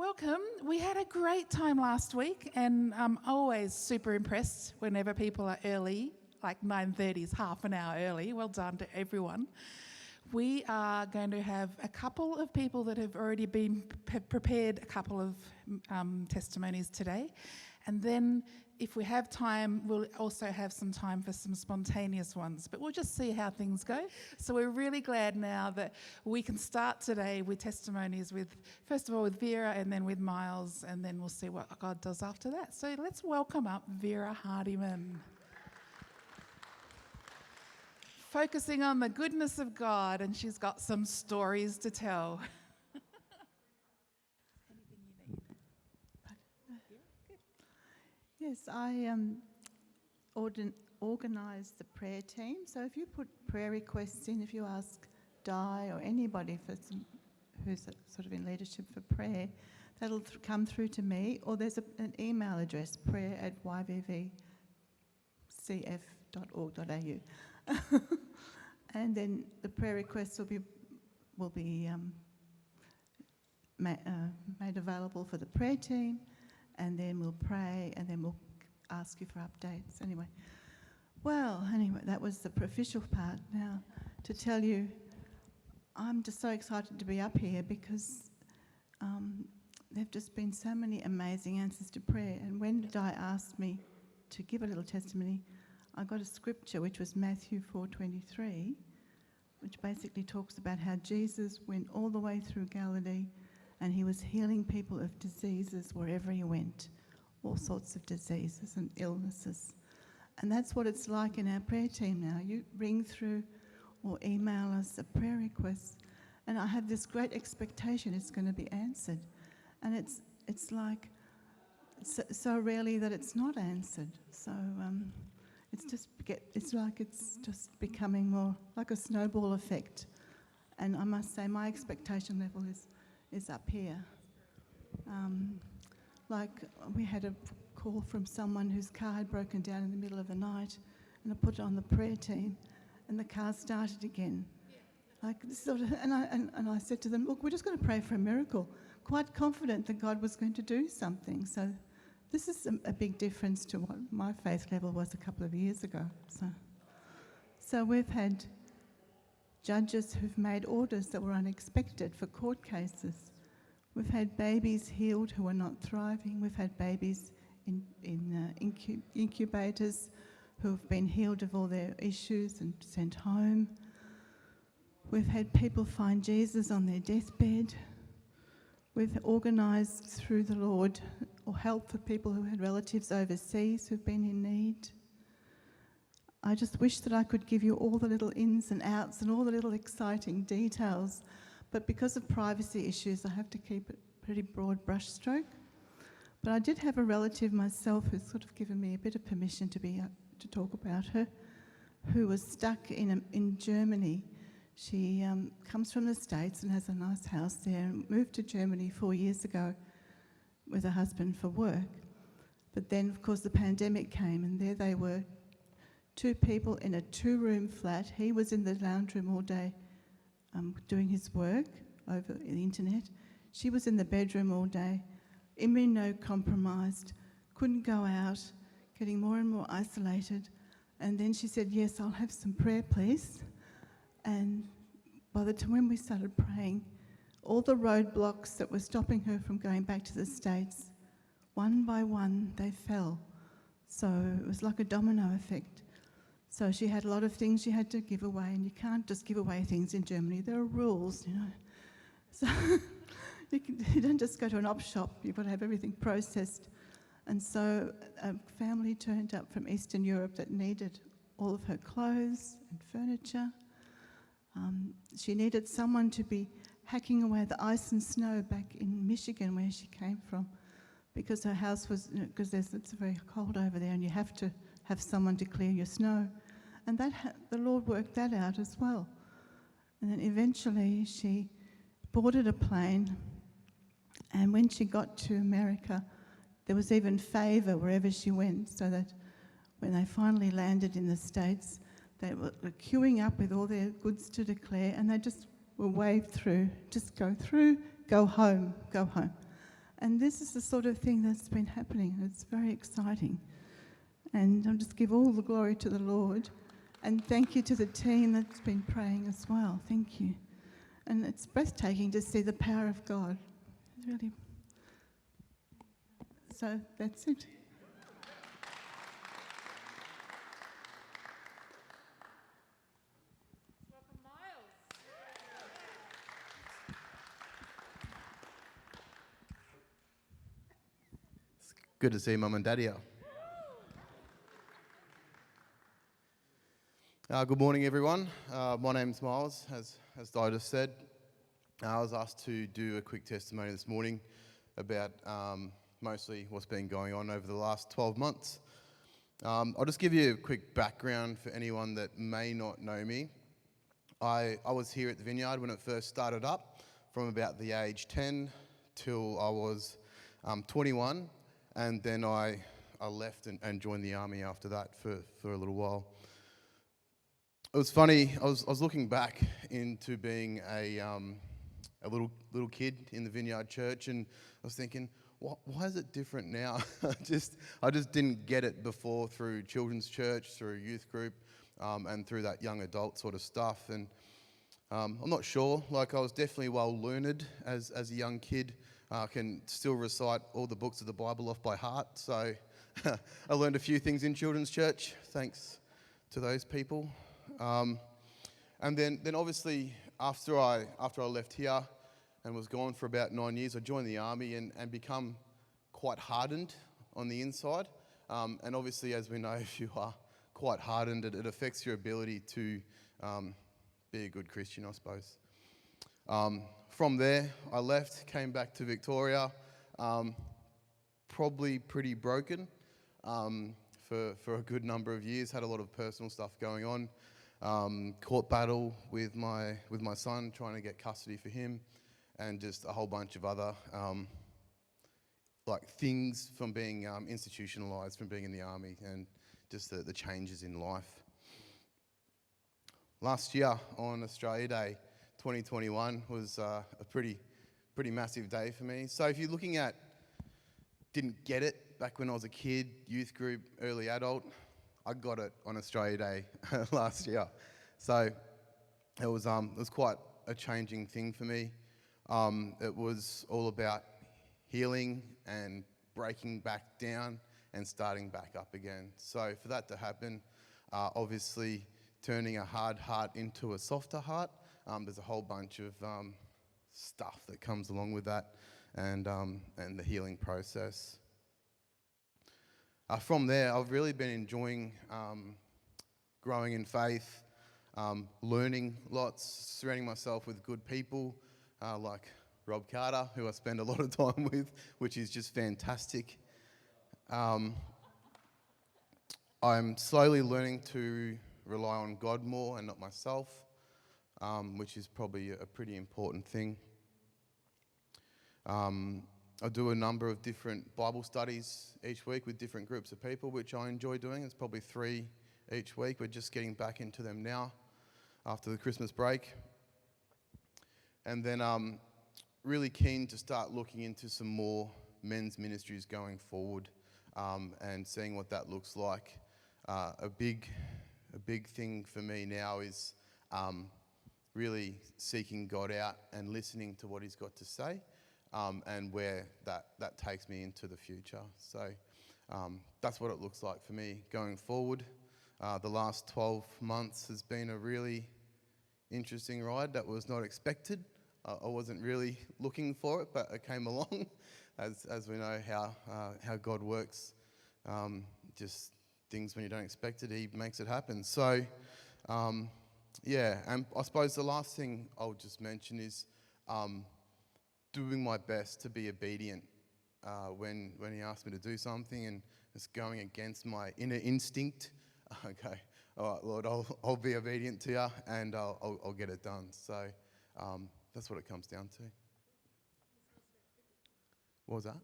Welcome. We had a great time last week, and I'm always super impressed whenever people are early, like 9:30 is half an hour early. Well done to everyone. We are going to have a couple of people that have already been prepared a couple of testimonies today. And then if we have time, we'll also have some time for some spontaneous ones. But we'll just see how things go. So we're really glad now that we can start today with testimonies with, first of all, with Vera and then with Miles, and then we'll see what God does after that. So let's welcome up Vera Hardiman. Focusing on the goodness of God, and she's got some stories to tell. Anything you need? Yes, I organised the prayer team. So if you put prayer requests in, if you ask Di or anybody who's sort of in leadership for prayer, that'll come through to me. Or there's an email address, prayer@yvvcf.org.au. And then the prayer requests will be made available for the prayer team, and then we'll pray, and then we'll ask you for updates. Anyway, that was the official part. Now, to tell you, I'm just so excited to be up here because there've just been so many amazing answers to prayer. And when Di asked me to give a little testimony, I got a scripture which was Matthew 4:23, which basically talks about how Jesus went all the way through Galilee and he was healing people of diseases wherever he went, all sorts of diseases and illnesses. And that's what it's like in our prayer team now. You ring through or email us a prayer request, and I have this great expectation it's going to be answered. And it's like so rarely that it's not answered. So it's just becoming more like a snowball effect. And I must say my expectation level is up here. Like we had a call from someone whose car had broken down in the middle of the night, and I put it on the prayer team, and the car started again. Like this sort of, and I said to them, look, we're just going to pray for a miracle, quite confident that God was going to do something. So this is a big difference to what my faith level was a couple of years ago. So we've had judges who've made orders that were unexpected for court cases. We've had babies healed who are not thriving. We've had babies in incubators who have been healed of all their issues and sent home. We've had people find Jesus on their deathbed. We've organised through the Lord or help for people who had relatives overseas who've been in need. I just wish that I could give you all the little ins and outs and all the little exciting details, but because of privacy issues, I have to keep it pretty broad brushstroke. But I did have a relative myself who's sort of given me a bit of permission to talk about her, who was stuck in Germany. She comes from the States and has a nice house there, and moved to Germany 4 years ago with her husband for work. But then, of course, the pandemic came, and there they were, two people in a 2-room flat. He was in the lounge room all day doing his work over the internet. She was in the bedroom all day, immunocompromised, couldn't go out, getting more and more isolated. And then she said, yes, I'll have some prayer, please. And by the time when we started praying, all the roadblocks that were stopping her from going back to the States, one by one, they fell. So it was like a domino effect. So she had a lot of things she had to give away, and you can't just give away things in Germany. There are rules, you know. So you don't just go to an op shop. You've got to have everything processed. And so a family turned up from Eastern Europe that needed all of her clothes and furniture. She needed someone to be hacking away the ice and snow back in Michigan where she came from, because her house was, because it's very cold over there and you have to have someone to clear your snow. And the Lord worked that out as well. And then eventually she boarded a plane, and when she got to America, there was even favour wherever she went, so that when they finally landed in the States, they were queuing up with all their goods to declare, and they just were waved through, just go through, go home, go home. And this is the sort of thing that's been happening. It's very exciting. And I'll just give all the glory to the Lord. And thank you to the team that's been praying as well. Thank you. And it's breathtaking to see the power of God. It's really. So that's it. Welcome, Miles. It's good to see Mum and Daddy here. Good morning, everyone. My name's Miles, as Di just said. I was asked to do a quick testimony this morning about mostly what's been going on over the last 12 months. I'll just give you a quick background for anyone that may not know me. I was here at the Vineyard when it first started up, from about the age 10 till I was 21, and then I left and joined the army after that for a little while. It was funny. I was looking back into being a little kid in the Vineyard Church, and I was thinking, why is it different now? I just didn't get it before through children's church, through youth group, and through that young adult sort of stuff. And I'm not sure. Like, I was definitely well learned as a young kid. I can still recite all the books of the Bible off by heart. So I learned a few things in children's church, thanks to those people. And then obviously after I left here and was gone for about 9 years, I joined the army and become quite hardened on the inside. And obviously, as we know, if you are quite hardened, it affects your ability to be a good Christian, I suppose. From there, I left, came back to Victoria, probably pretty broken for a good number of years. Had a lot of personal stuff going on. Court battle with my son, trying to get custody for him, and just a whole bunch of other like things from being institutionalised, from being in the army, and just the changes in life. Last year on Australia Day, 2021, was a pretty massive day for me. So if you're looking at didn't get it back when I was a kid, youth group, early adult, I got it on Australia Day last year. So it was quite a changing thing for me. It was all about healing and breaking back down and starting back up again. So for that to happen, obviously turning a hard heart into a softer heart, there's a whole bunch of stuff that comes along with that, and the healing process. From there, I've really been enjoying growing in faith, learning lots, surrounding myself with good people like Rob Carter, who I spend a lot of time with, which is just fantastic. I'm slowly learning to rely on God more and not myself, which is probably a pretty important thing. I do a number of different Bible studies each week with different groups of people, which I enjoy doing. It's probably 3 each week. We're just getting back into them now after the Christmas break. And then really keen to start looking into some more men's ministries going forward, and seeing what that looks like. A big thing for me now is really seeking God out and listening to what he's got to say, and where that takes me into the future. So that's what it looks like for me going forward. The last 12 months has been a really interesting ride that was not expected. I wasn't really looking for it, but it came along. As we know how God works, just things when you don't expect it, he makes it happen. So, yeah, and I suppose the last thing I'll just mention is doing my best to be obedient when he asks me to do something and it's going against my inner instinct. Okay, all right, Lord, I'll be obedient to you and I'll get it done. So that's what it comes down to. What was that?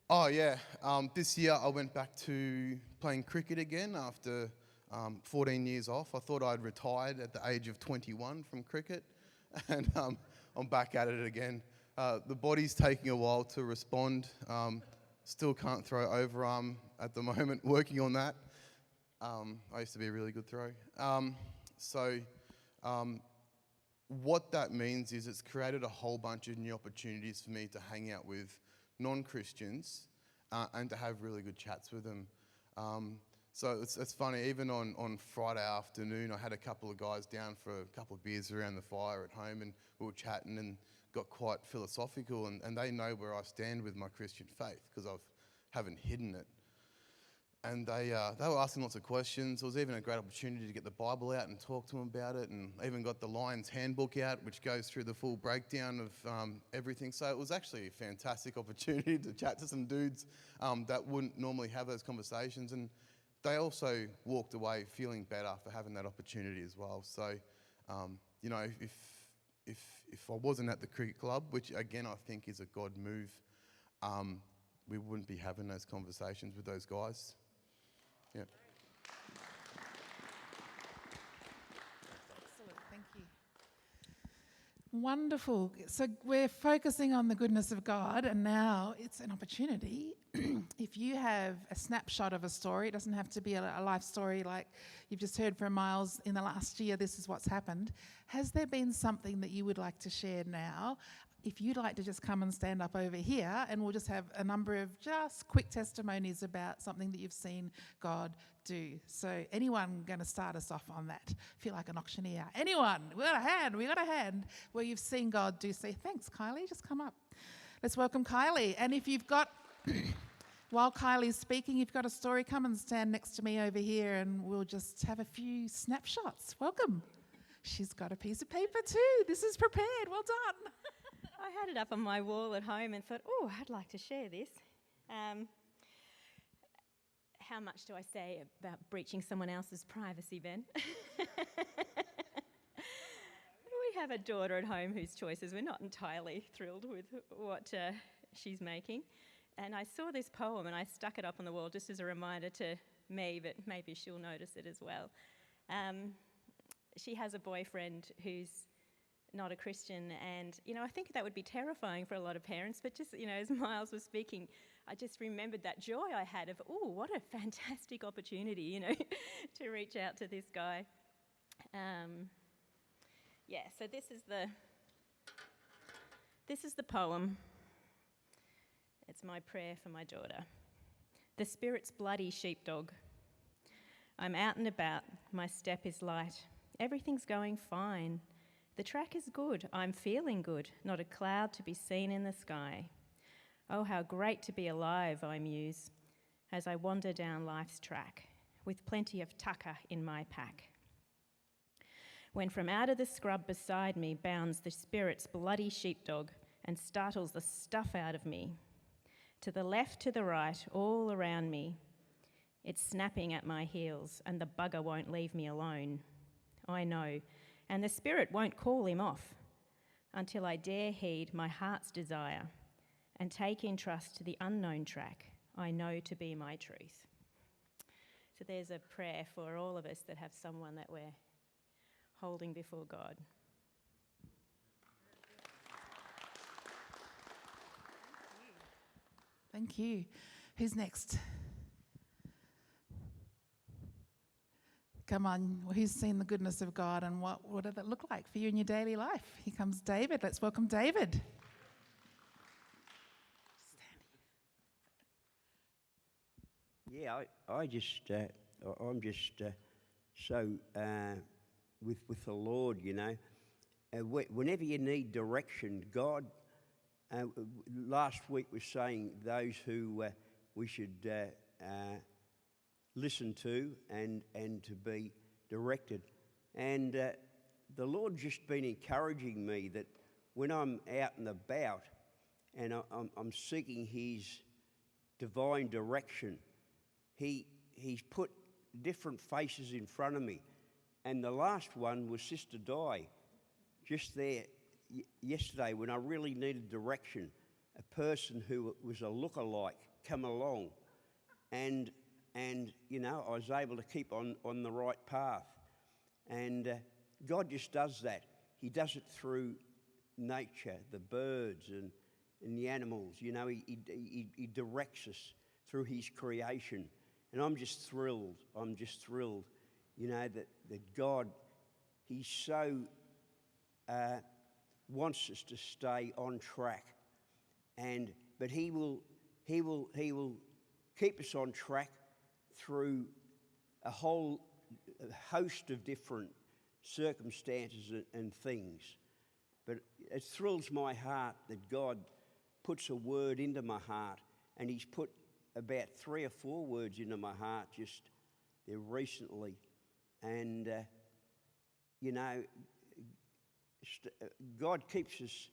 Oh, yeah. This year I went back to playing cricket again after 14 years off. I thought I'd retired at the age of 21 from cricket, and I'm back at it again. The body's taking a while to respond. Still can't throw overarm at the moment, working on that. I used to be a really good throw. What that means is it's created a whole bunch of new opportunities for me to hang out with non-Christians and to have really good chats with them. So it's funny, even on Friday afternoon, I had a couple of guys down for a couple of beers around the fire at home, and we were chatting and got quite philosophical, and they know where I stand with my Christian faith because I haven't hidden it. And they were asking lots of questions. It was even a great opportunity to get the Bible out and talk to them about it, and even got the Lion's Handbook out, which goes through the full breakdown of everything. So it was actually a fantastic opportunity to chat to some dudes that wouldn't normally have those conversations. And they also walked away feeling better for having that opportunity as well. So, if I wasn't at the cricket club, which again I think is a God move, we wouldn't be having those conversations with those guys. Yeah. Excellent, thank you. Wonderful. So we're focusing on the goodness of God, and now it's an opportunity. If you have a snapshot of a story, it doesn't have to be a life story like you've just heard from Miles in the last year, this is what's happened. Has there been something that you would like to share now? If you'd like to just come and stand up over here, and we'll just have a number of just quick testimonies about something that you've seen God do. So anyone going to start us off on that? Feel like an auctioneer. Anyone? We got a hand where you've seen God do. Say, thanks, Kylie, just come up. Let's welcome Kylie. And if you've got, while Kylie's speaking, you've got a story, come and stand next to me over here and we'll just have a few snapshots. Welcome. She's got a piece of paper too. This is prepared. Well done. I had it up on my wall at home and thought, oh, I'd like to share this. How much do I say about breaching someone else's privacy, Ben? We have a daughter at home whose choices we're not entirely thrilled with what she's making. And I saw this poem and I stuck it up on the wall just as a reminder to me, but maybe she'll notice it as well. She has a boyfriend who's not a Christian, and I think that would be terrifying for a lot of parents, but just as Miles was speaking, I just remembered that joy I had of, oh, what a fantastic opportunity to reach out to this guy. So this is the poem. It's my prayer for my daughter. The Spirit's bloody sheepdog. I'm out and about, my step is light, everything's going fine. The track is good, I'm feeling good, not a cloud to be seen in the sky. Oh, how great to be alive, I muse, as I wander down life's track, with plenty of tucker in my pack. When from out of the scrub beside me bounds the Spirit's bloody sheepdog and startles the stuff out of me. To the left, to the right, all around me, it's snapping at my heels, and the bugger won't leave me alone. I know. And the Spirit won't call him off until I dare heed my heart's desire and take in trust the unknown track I know to be my truth. So there's a prayer for all of us that have someone that we're holding before God. Thank you. Who's next? Come on, who's seen the goodness of God, and what did that look like for you in your daily life? Here comes David. Let's welcome David. Yeah, I'm just so with the Lord, whenever you need direction, God. Last week was saying those who we should listen to and to be directed. And the Lord's just been encouraging me that when I'm out and about and I'm seeking His divine direction, He's put different faces in front of me. And the last one was Sister Di, just there yesterday when I really needed direction. A person who was a lookalike come along, and I was able to keep on the right path. And God just does that. He does it through nature, the birds and the animals. You know, he directs us through his creation. And I'm just thrilled. You know, that God, he so wants us to stay on track. But he will keep us on track through a whole host of different circumstances and things. But it thrills my heart that God puts a word into my heart, and he's put about 3 or 4 words into my heart just there recently. And, you know, God keeps us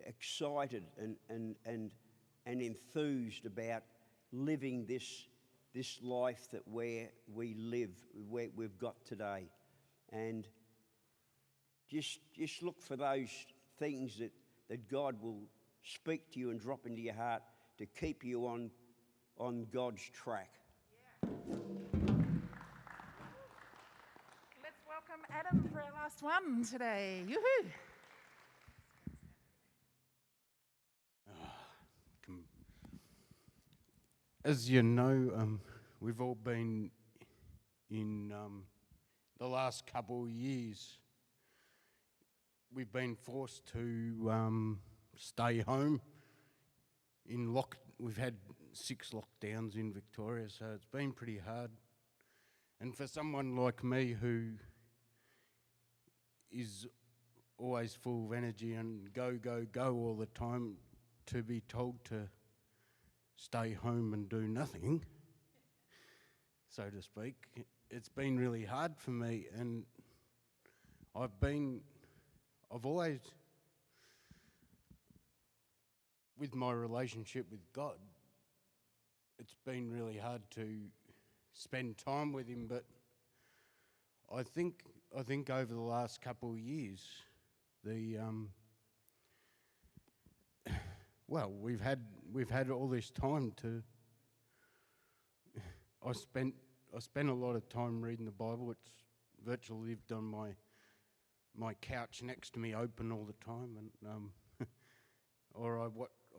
excited and enthused about living this life that we live, where we've got today. And just look for those things that God will speak to you and drop into your heart to keep you on God's track. Yeah. Let's welcome Adam for our last one today. Yoo-hoo! As you know, we've all been in the last couple of years, we've been forced to stay home. We've had 6 lockdowns in Victoria, so it's been pretty hard. And for someone like me who is always full of energy and go all the time, to be told to stay home and do nothing, so to speak, it's been really hard for me. And I've always, with my relationship with God, it's been really hard to spend time with him. But I think over the last couple of years, we've had all this time to. I spent a lot of time reading the Bible. It's virtually lived on my couch next to me, open all the time, and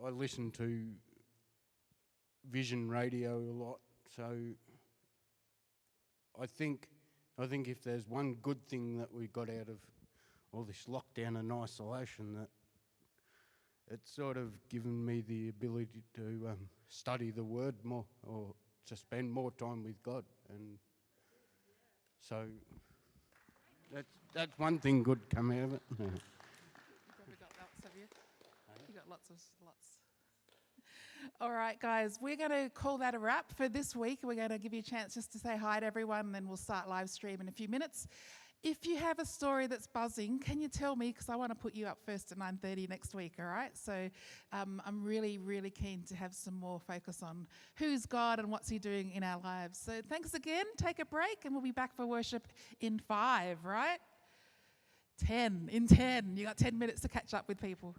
I listen to Vision Radio a lot. So I think if there's one good thing that we got out of all this lockdown and isolation, that it's sort of given me the ability to study the Word more, or to spend more time with God. And so that's one thing good come out of it. You probably got lots, have you? You got lots. All right, guys, we're going to call that a wrap for this week. We're going to give you a chance just to say hi to everyone, and then we'll start live stream in a few minutes. If you have a story that's buzzing, can you tell me? Because I want to put you up first at 9:30 next week, all right? So I'm really, really keen to have some more focus on who's God and what's he doing in our lives. So thanks again. Take a break, and we'll be back for worship in 5, right? 10. In 10. You got 10 minutes to catch up with people.